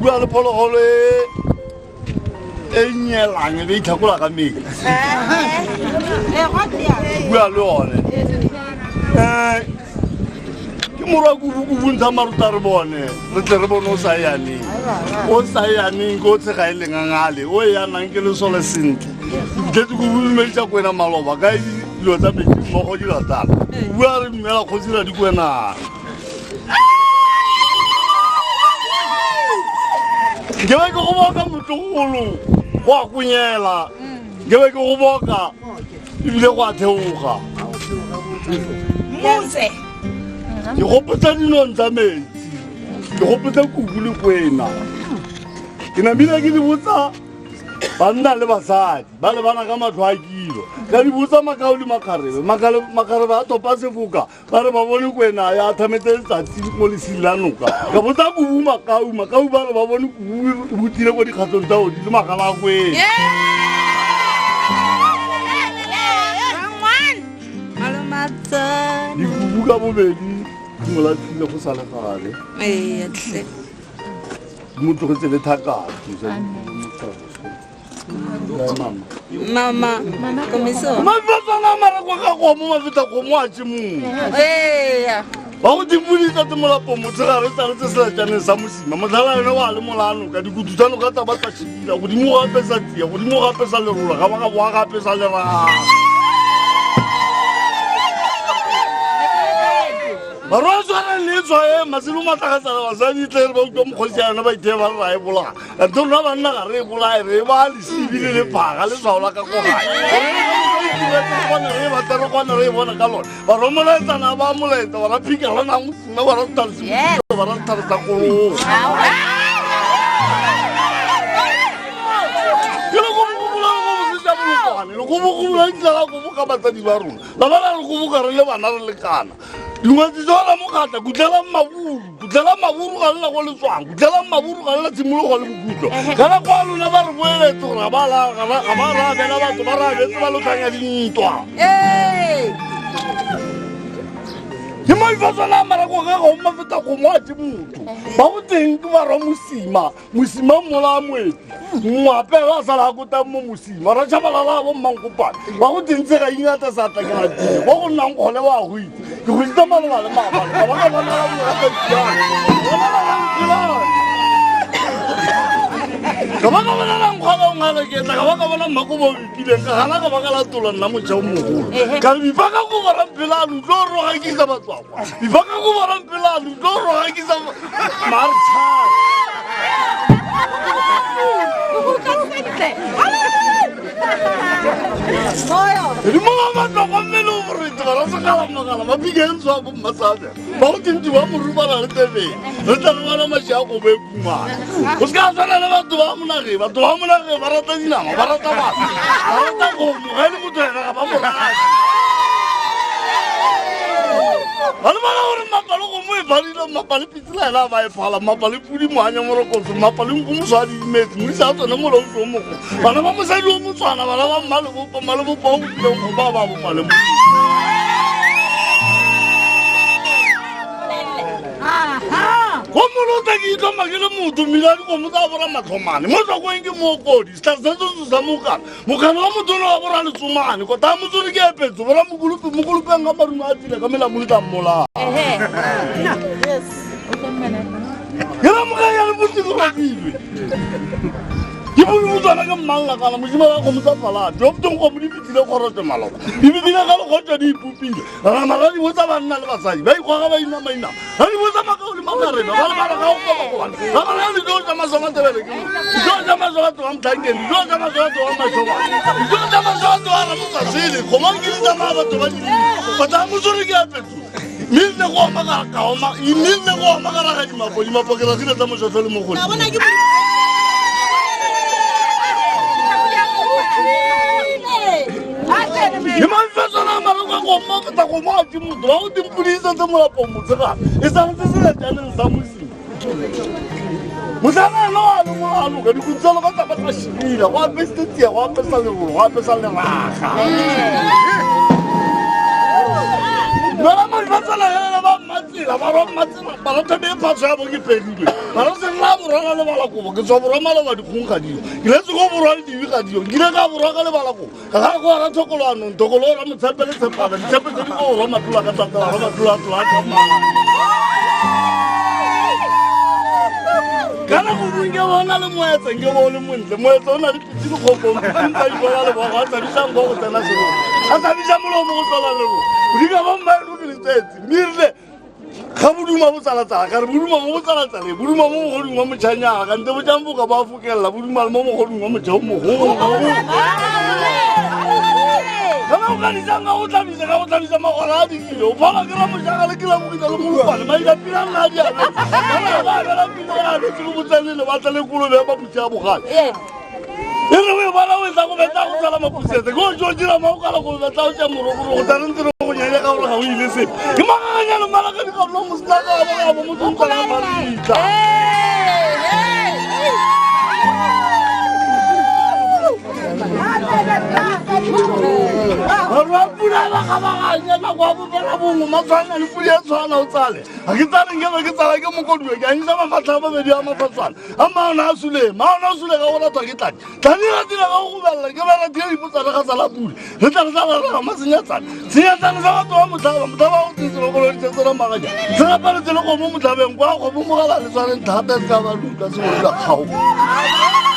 bua le phologolo e nyelang be ithakola ka metsi bua le one ke morwa kubu ntsha maruta re bone re tle re bone o sa yaneng ko tshega e lengangale o e yanang ke lesole sentle ke kubu metsa kwena maloba ka dilo tsa metsi mmogo di ratana bua re dumela kgotsi ra di kwena ke ba ke go boka motlogolo go a kunyela ke ba ke go boka ebile go a theoga motse ke gopotsa dinong tsa metsi ke gopotsa kubu le kwena ke namile ke di botsa banna le basadi ba le bana ka matlho a kilo ka di botsa makao le makgarebe a topa sefoka ba re ba bone kwena ya thametse letsatsi mo lesing la noka ka botsa kubu makau ba re ba bone kubu e botile ko dikgatsong tsa odi le magala a kwena dikubu ka bobedi di molatile go sa le gale di mo tlogetse le thakatso Mama, komiso. Mafetana mara kwa ka go mo mafeta go mo a tshimong. Ba go dimulisa te molapo motsega re tsa re tse sela tsaneng sa mosima. Motlhala yona wa le molano ka dikutu tsa no ka tsa ba tsa tshila go dimo ga pesa tia go dimo ga pesa le rula ga ba ga boa ga pesa le ra. Ba ro tsara le tswa masilo matlagatsa ba sa di tle ba go mo khosiana ba ite ba ra e bola. A tona ba nna ga re bola re ba le sibile le phaga le tsaola ka go ga. Ba tara kwana re bona ka lona. Ba romoletana ba moleta ba ra phikela na mo ba ra tsalsi ba ra tarta ko. Go bula ntla go ka batsadi ba rona ba ba re go buka re le bana re lekana dingwetsi tsona mo kgata kutlela maburu ga lela go le tswang kutlela maburu ga lela tshimologo le bokutlo kana kwa lona ba re boeletse gore ga ba ra bela batho ba ra betse ba lotlhanya dintwa ke maifatswana mara go ga go mafeta go mo a tse motho ba go teng ke ba ra mosima mola moeti moapela a sala go ta mo mosima ra tšhabalala bo mmankopane ba go teng tse ga ingata sa tla ke ratile go go nnang kgole ba go itse ke go itse maleba le maabale ba ka bonala ka ba ka bonalang kgwala o ngale ketla ka ba ka bona mmakobo bipileng ka gana ka ba ka latola nna motšha o mogolo ka bipa ka go borang pelano tlo roga kisa batswakwa bipa ka go borang pelano tlo roga kisa martšhana di moga matlhokomele o borete ba ra segalamagala ba pikentswa bo mmasabe ba go tinti ba morubana le tebeng re tla re bona mašia go bo e kumana go se ka tshwana le batho ba monage ba rata dinama ba rata batho ba rata gomo ga e le motho ena ga ba morage ba le bana gore mapale gomo e phalile mapale pitsela ena ba e phala mapale pudi moanya morokotso mapale nko mosadi metsi moisa a tsone molaosi o mogo bana ba mosadi o motswana bana ba mmalebopa o bileng go ba ba bopale mo go molota ke itlhoma ke le motho mmile a dikomo tsa bora matlhomane mo tsakoeng ke mookodi setlhasetso sa mokana wa motho wa bora letsomane kota a motsone ke epetse bora mokolopeng ka marumo a tile ka mela moleta mmolao ke ramoga ya le botiko bakilwe ke bolebotswana ka mmallakana mosima ka kgomo tsa falate o boteng kgomo di fetile kgorote maloba di fetile ka lekgotsa di ipopile ramara di botsa banna le basadi ba ikgwaga ba ina mainama ga di botsa makao le makarena ba le bana ga go kobakobane ga bana ya dijo tsa masomatebele ke dijo tsa masobatho wa motlhankeng dijo tsa masobatho wa mašobane dijo tsa masobatho wa ramotsasele kgomang ke ditsamaya batho ba dile kgotsa motsore ke apetso mille go omagara ga dimapo ke ragile tsa mošotlho le mogodi ke mafetsana maraka goma feta goma a ke motho ba go timpodisa tse molapong motsegana e santse seletaneng sa mosimo motlhana ena wa le molano ka dikutselo ba taba tsa šimila go apesitse tia go apesa lerolo go apesa leraga nala mafatsana ela ba mmatse tsela ba ro matsela ba ro tebe phatsa bo ke pedile ba ro se la bo ranga le bala ko ke so bo ro mala ba di khung ga dio ke le go bo ro di wi ga dio ke le ka bo ro ga le bala ko ga go ra thokolano ntokolo ra motsapele tsepala ditepe tse di go ro matula ka tsaka ro matula tla ka ma kana go bunge bona le moetse nge bo le montle moetse ona di pitsi go go ntsa di bona le ba ga tsa di sang go tsena se a sa di ja mo mo go tsala le go di ga ba mma le ke le tsetsi mirle ga boduma bo tsala tsala ka re boduma mo tsala tsala boduma mo go dingwa motshanya ka nte bo jambo ka ba fukela boduma mo go dingwa motshao mo go kana o ka di sanga o tlamisa magora di kilo ba ga ra mo janga le ke la mo ke le mo kwa le mai da pila na dia kana ba ga la pila ya le ke mo tsale le ba tsale kulo be ba butsa bogale ere we ba la we tsa go betsa go tsala mapusetse go jo dira mo ka la go betsa o tsa mo go tsa ntse go nyanya ka gore ga o ile se ke maganya le mala ka di ka lo mo sta ka ba mo mo tsala ba ditla Ra pula la ga ba ganya na go bopela bongwe matsana le pula tswana o tsale a ke tsale ke tsala ke mo kodwe ke a ntsha mafatla ba be di a mafatsana a maana a sule ga go latwa ke tladi tladi ra dira ga go bella ke ba ra dira ipotsana ga tsala pula re tla re tsala ra masenyatsana sa batho ba motlhaba o tsetse go lo ditse tsona maganya se ga pale tsele go mo motlhabeng kwa go mo mogala le tshwaneng thata se ka ba luka se go la kgao